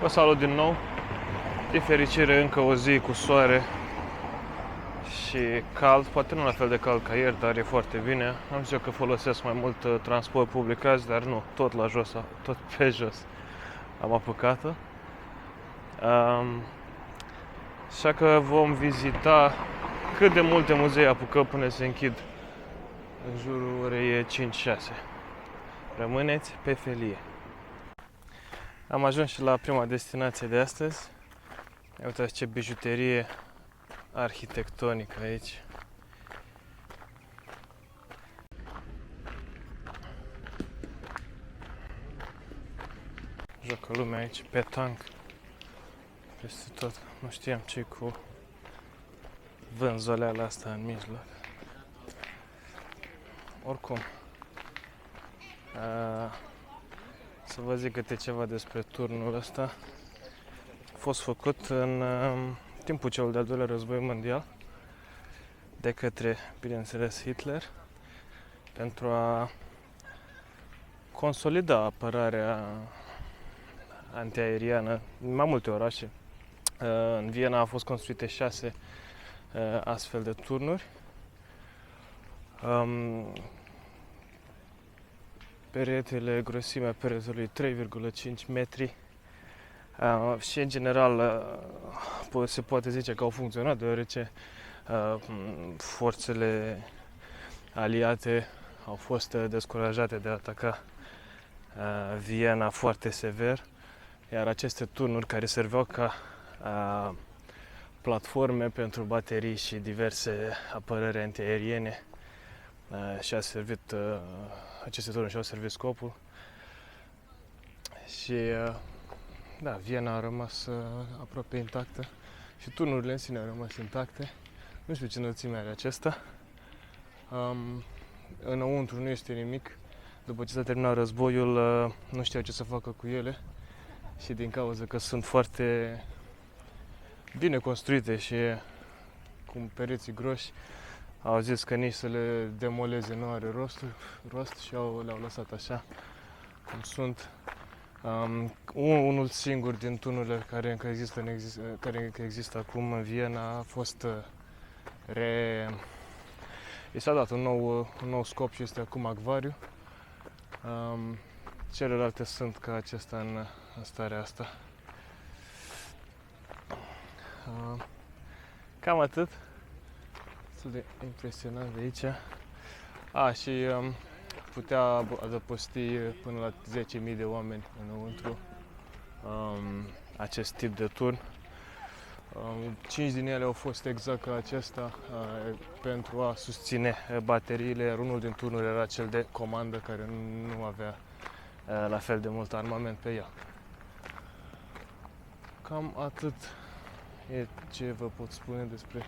Vă salut din nou. Din fericire încă o zi cu soare și cald, poate nu la fel de cald ca ieri, dar e foarte bine. Am zis eu că folosesc mai mult transport public azi, dar nu, tot la jos, tot pe jos am apucat-o. Așa că vom vizita cât de multe muzee apucăm până se închid în jurul orei 5-6. Rămâneți pe felie. Am ajuns și la prima destinație de astăzi. Uitați ce bijuterie arhitectonică aici. Joacă lumea aici, petanc, peste tot. Nu știam ce cu vânzoleala asta în mijloc. Oricum, să vă zic câte ceva despre turnul ăsta. A fost făcut în timpul celui de-al doilea război mondial de către, bineînțeles, Hitler, pentru a consolida apărarea antiaeriană în mai multe orașe. În Viena au fost construite 6 astfel de turnuri. Peretele, grosimea peretelui 3,5 metri și în general se poate zice că au funcționat, deoarece forțele aliate au fost descurajate de a ataca Viena foarte sever, iar aceste turnuri care serveau ca platforme pentru baterii și diverse apărări antiaeriene și-a servit, aceste turnuri și-au servit scopul și da, Viena a rămas aproape intactă și turnurile în sine au rămas intacte. Nu știu ce înălțime are acesta. Înăuntru nu este nimic. După ce s-a terminat războiul, nu știau ce să facă cu ele și din cauza că sunt foarte bine construite și cu pereții groși, au zis că nici să le demoleze nu are rost și le-au lăsat așa cum sunt. Unul singur din turnurile care încă există acum în Viena a fost i s-a dat un nou scop și este acum acvariu. Celelalte sunt ca acesta în starea asta. Cam atât. Destul de impresionant de aici. Și putea adăposti până la 10.000 de oameni înăuntru acest tip de turn. 5 din ele au fost exact ca acesta pentru a susține bateriile, iar unul din turnuri era cel de comandă care nu avea la fel de mult armament pe el. Cam atât e ce vă pot spune despre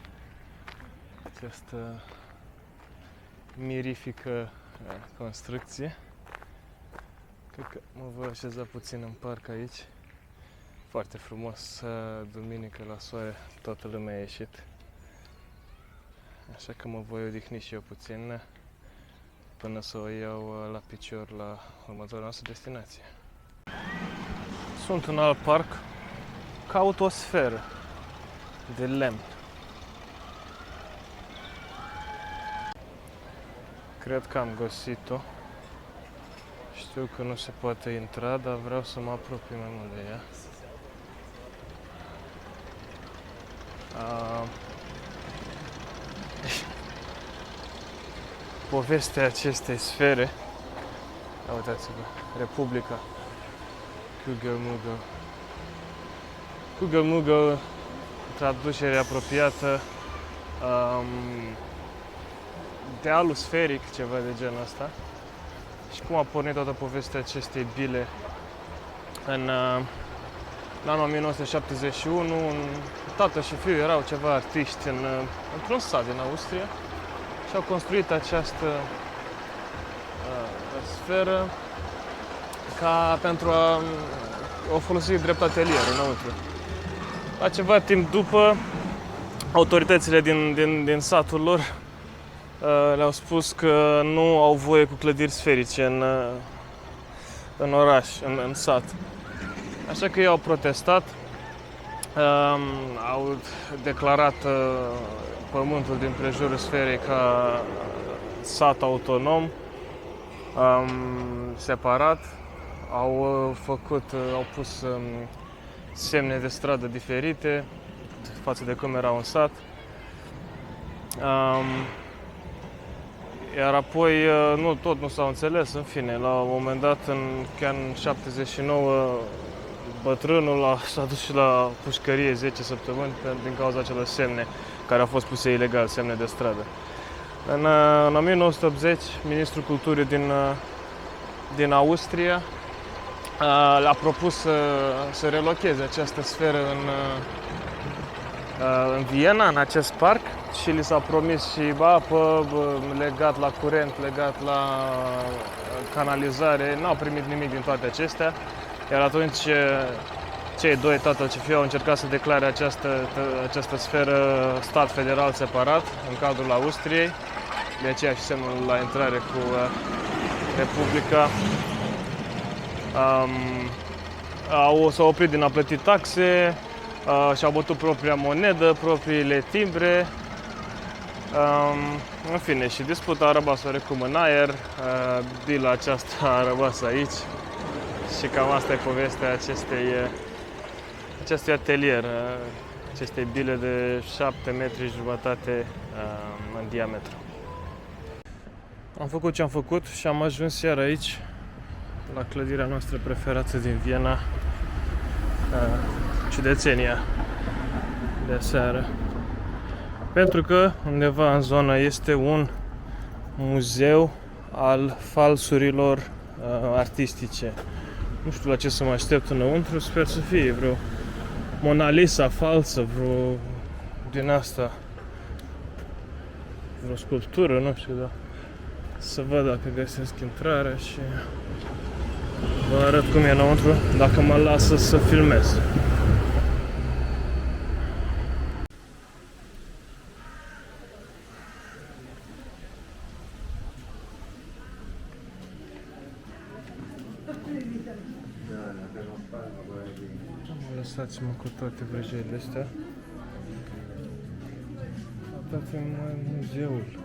această mirifică construcție. Cred că mă voi așeza puțin în parc aici. Foarte frumos, duminică la soare, toată lumea a ieșit. Așa că mă voi odihni și eu puțin până să o iau la picior la următoarea noastră destinație. Sunt în alt parc, caut o sferă de lemn. Cred că am găsit-o. Știu că nu se poate intra, dar vreau să mă apropii mai mult de ea. Povestea acestei sfere, uitați-vă, Republica Kugelmugel. Kugelmugel, traducere apropiată, dealul sferic, ceva de genul ăsta. Și cum a pornit toată povestea acestei bile în anul 1971, tată și fiu erau ceva artiști într-un sat din Austria și au construit această sferă pentru a o folosi drept atelier înăuntru. La ceva timp după, autoritățile din satul lor le-au spus că nu au voie cu clădiri sferice în oraș, în sat. Așa că ei au protestat, au declarat pământul din prejurul sferei ca sat autonom, separat, au pus semne de stradă diferite față de cum era un sat. Iar apoi nu s-au înțeles, în fine, la un moment dat, chiar în 79, bătrânul s-a dus și la pușcărie 10 săptămâni din cauza acelor semne care au fost puse ilegal, semne de stradă. În 1980, ministrul culturii din Austria a propus să relocheze această sferă în Viena, în acest parc, și li s-a promis și apă, legat la curent, legat la canalizare. N-au primit nimic din toate acestea, iar atunci cei doi, tatăl și fiul, au încercat să declare această sferă stat federal separat în cadrul Austriei, de aceea și semnul la intrare cu Republica. S-au oprit din a plăti taxe, și-au bătut propria monedă, propriile timbre. În fine, și disputa a rămas oarecum în aer, bila aceasta a rămas aici și cam asta e povestea acestui atelier, acestei bile de 7,5 metri în diametru. Am făcut ce am făcut și am ajuns iar aici, la clădirea noastră preferată din Viena, ciudățenia de seară. Pentru că undeva în zonă este un muzeu al falsurilor artistice. Nu știu la ce să mă aștept înăuntru, sper să fie vreo Mona Lisa falsă, din asta, vreo sculptură, nu știu, dar să văd dacă găsesc intrarea și vă arăt cum e înăuntru, dacă mă lasă să filmez. Lăsați-mă cu toate vrăjeile astea. Uitați-mi muzeul.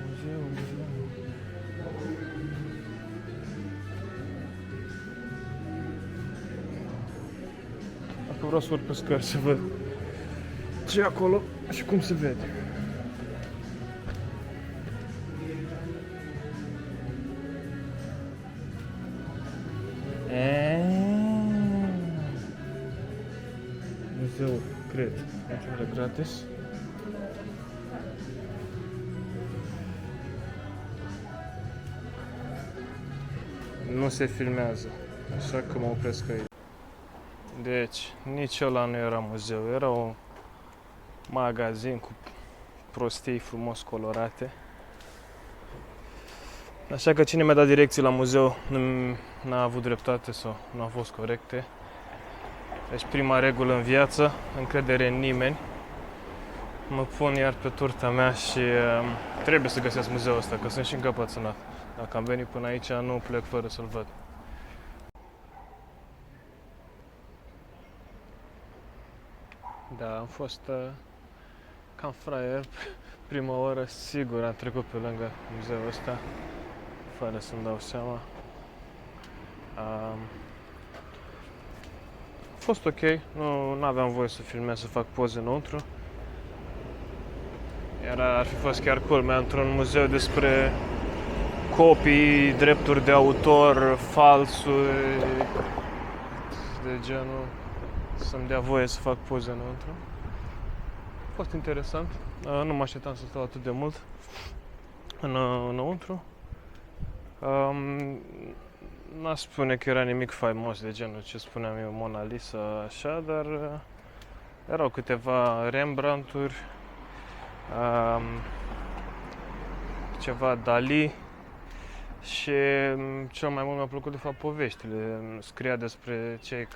Muzeu. Dacă vreau să urc pe scări să văd ce e acolo și cum se vede. Muzeu, cred, intrare gratis. Nu se filmează, așa că mă opresc aici. Deci, nici ăla nu era muzeu, era un magazin cu prostii frumos colorate. Așa că cine mi-a dat direcții la muzeu n-a avut dreptate sau nu a fost corecte. Deci prima regulă în viață, încredere în nimeni. Mă pun iar pe turta mea și trebuie să găsesc muzeul ăsta, că sunt și încăpățânat. Dacă am venit până aici, nu plec fără să-l văd. Da, am fost cam fraier. Prima oră, sigur, am trecut pe lângă muzeul ăsta, fără să-mi dau seama. A fost ok, nu aveam voie să filmez, să fac poze înăuntru. Iar ar fi fost chiar cool, într-un muzeu despre copii, drepturi de autor, falsuri, de genul, să-mi dea voie să fac poze înăuntru. A fost interesant, nu mă așteptam să stau atât de mult înăuntru. N-aș spune că era nimic faimos de genul ce spuneam eu, Mona Lisa, așa, dar erau câteva Rembrandt-uri, ceva Dali Și cel mai mult mi-a plăcut de fapt poveștile. Scria despre cei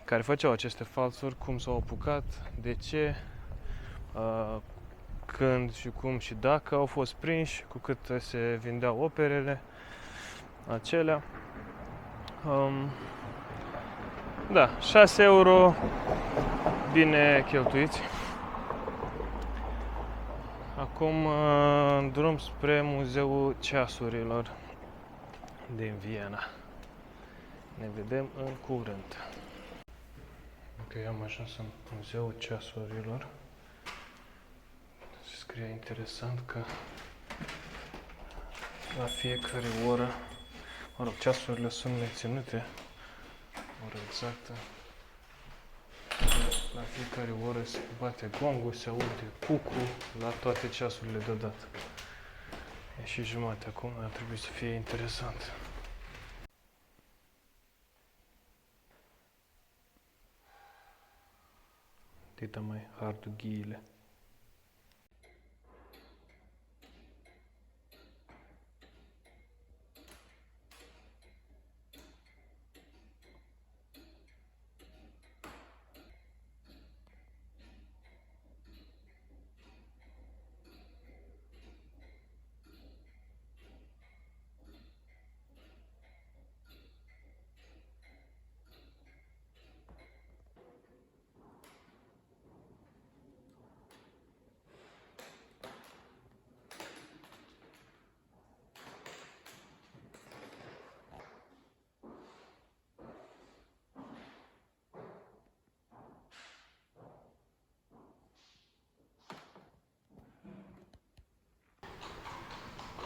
care făceau aceste falsuri, cum s-au apucat, de ce, când și cum și dacă au fost prinși, cu cât se vindeau operele acelea. Da, 6 euro bine cheltuiți. Acum drum spre Muzeul Ceasurilor din Viena. Ne vedem în curând. Ok, am ajuns în Muzeul Ceasurilor. Se scrie interesant că la fiecare oră, mă rog, ceasurile sunt menținute, oră exactă. La fiecare oră se bate gongul, se aude cucu la toate ceasurile deodată. E și jumate acum, ar trebui să fie interesant. Dita mai hard ghiile.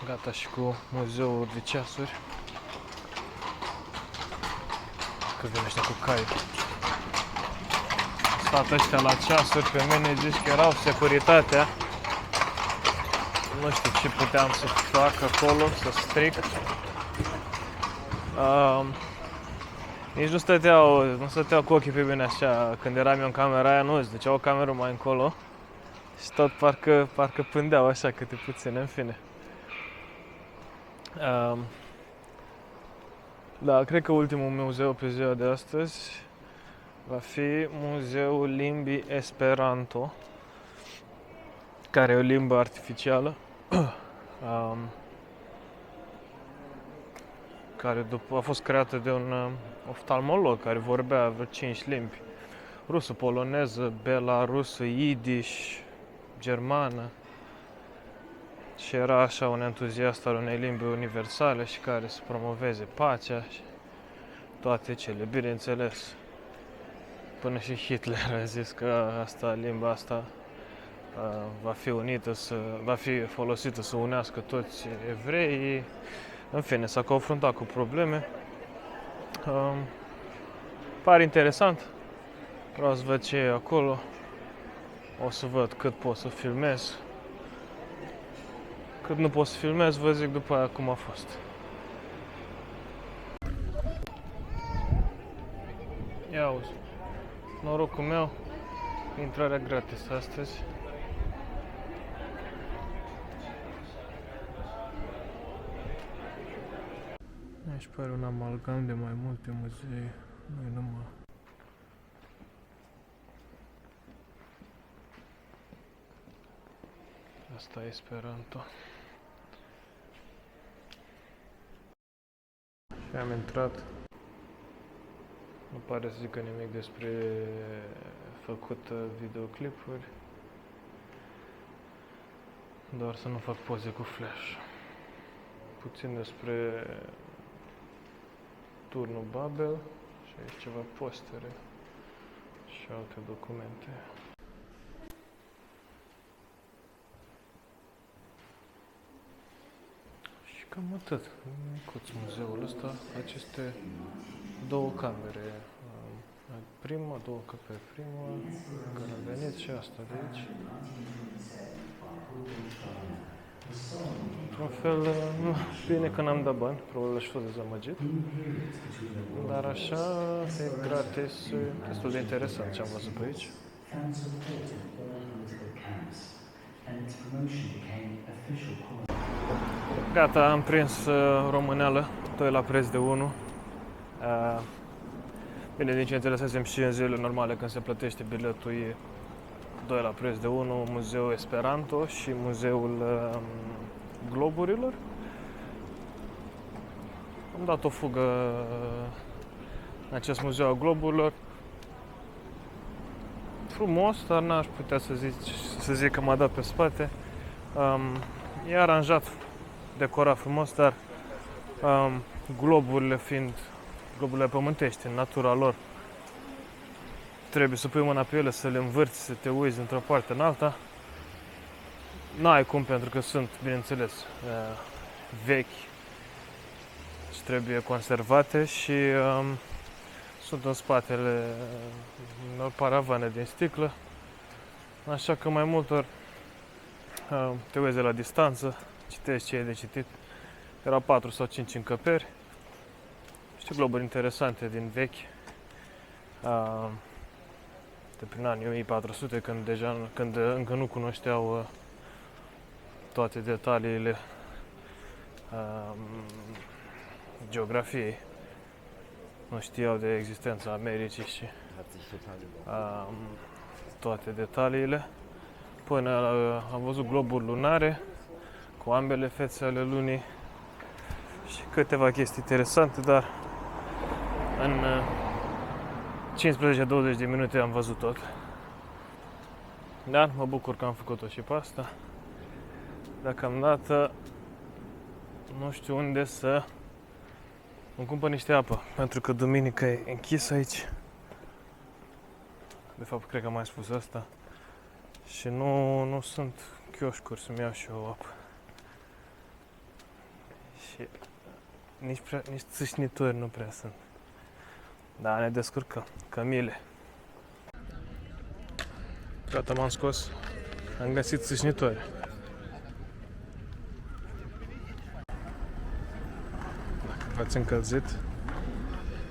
Gata și cu muzeul de ceasuri. Că vine ăștia cu cai. Stat ăștia la ceasuri, pe mine zici că erau securitatea. Nu știu ce puteam să fac acolo, să stric. Nici nu stăteau cu ochii pe mine așa. Când eram eu în camera aia, nu, îți duceau o cameră mai încolo. Și tot parcă pândeau așa câte puține, în fine. Da, cred că ultimul muzeu pe ziua de astăzi va fi Muzeul Limbii Esperanto, care e o limbă artificială, care a fost creată de un oftalmolog care vorbea vreo 5 limbi. Rusă, poloneză, belarusă, yiddish, germană. Și era așa un entuziast al unei limbi universale și care să promoveze pacea și toate cele. Bineînțeles, până și Hitler a zis că limba asta va fi folosită să unească toți evreii. În fine, s-a confruntat cu probleme. Pare interesant. Vreau să văd ce e acolo. O să văd cât pot să filmez. Cât nu pot să filmez, vă zic după aia cum a fost. Ia auzi, norocul meu, intrarea gratis astăzi. Își pare un amalgam de mai multe muzee, nu e numai. Asta e Esperanto. Și am intrat. Nu pare să zică nimic despre făcut videoclipuri. Doar să nu fac poze cu flash. Puțin despre turnul Babel și aici ceva postere și alte documente. Și cam atât. Micuț muzeul ăsta, aceste două camere. Prima, două încăperi. Prima, care a venit și asta de aici. Într-un fel, bine că n-am dat bani, probabil aș fost dezamăgit. Dar așa, e gratis, e destul de interesant ce am văzut pe aici. Gata, am prins româneală, 2 la preț de 1. Bine, din ce înțelesem și în zilele normale când se plătește biletul e 2 la preț de 1, Muzeul Esperanto și Muzeul Globurilor. Am dat o fugă în acest Muzeu al Globurilor. Frumos, dar n-aș putea să zic că m-a dat pe spate. E aranjat, decorat frumos, dar globurile fiind globurile pământești, în natura lor, trebuie să pui mâna pe ele, să le învârți, să te uiți într-o parte în alta. N-ai cum, pentru că sunt, bineînțeles, vechi și trebuie conservate și sunt în spatele unor paravane din sticlă, așa că mai multor te uiți de la distanță, citești ce e de citit. Erau 4 sau 5 încăperi, niște globuri interesante din vechi, de prin anii 1400, când încă nu cunoșteau toate detaliile geografiei. Nu știau de existența Americii și toate detaliile. Până am văzut globuri lunare cu ambele fețe ale lunii și câteva chestii interesante, dar în 15-20 de minute am văzut tot. Dar mă bucur că am făcut-o și pe asta. Deocamdată nu știu unde să îmi cumpăr niște apă, pentru că duminica e închis aici. De fapt, cred că am mai spus asta. Și nu sunt chioșcuri să-mi iau și o apă. Și nici țâșnitori nu prea sunt. Da, ne descurcăm. Cămile. Gata, m-am scos. Am găsit țâșnitori. Dacă v-ați încălzit,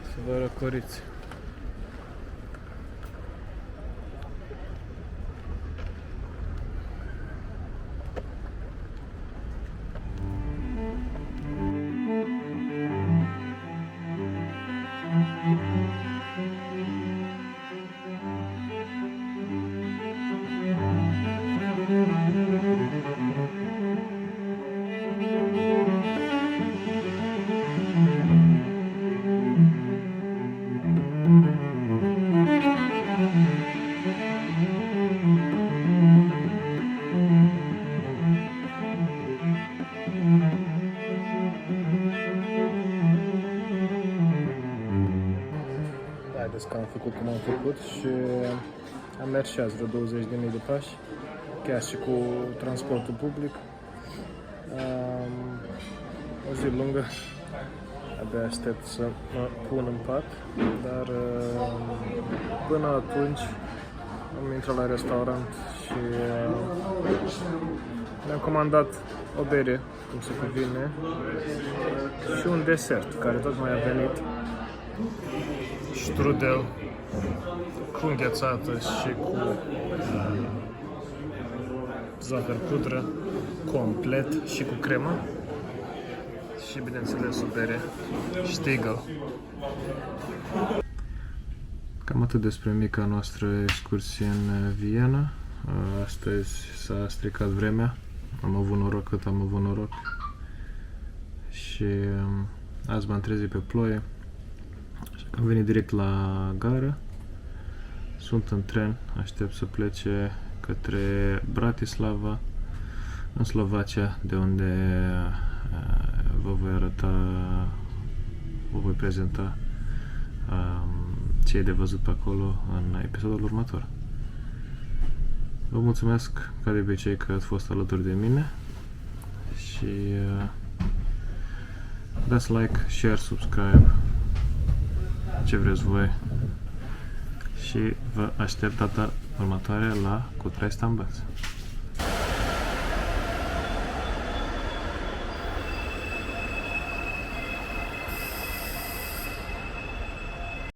să vă răcoriți. Haideți că am făcut cum am făcut și am mers și azi vreo 20.000 de pași, chiar și cu transportul public. O zi lungă, abia aștept să mă pun în pat, dar până atunci am intrat la restaurant și mi-am comandat o bere, cum se cuvine, și un desert care tocmai a venit. Strudel cu înghețată și cu zahăr pudră complet și cu cremă și, bineînțeles, o bere Stiegl. Cam atât despre mica noastră excursie în Viena. Astăzi s-a stricat vremea, am avut noroc cât am avut noroc și azi m-am trezit pe ploaie. Am venit direct la gară, sunt în tren, aștept să plece către Bratislava, în Slovacia, de unde vă voi prezenta ce e de văzut pe acolo în episodul următor. Vă mulțumesc ca de obicei că ați fost alături de mine și dați like, share, subscribe, ce vreți voi, și vă aștept data următoare la Cu Trai Stă în Băț.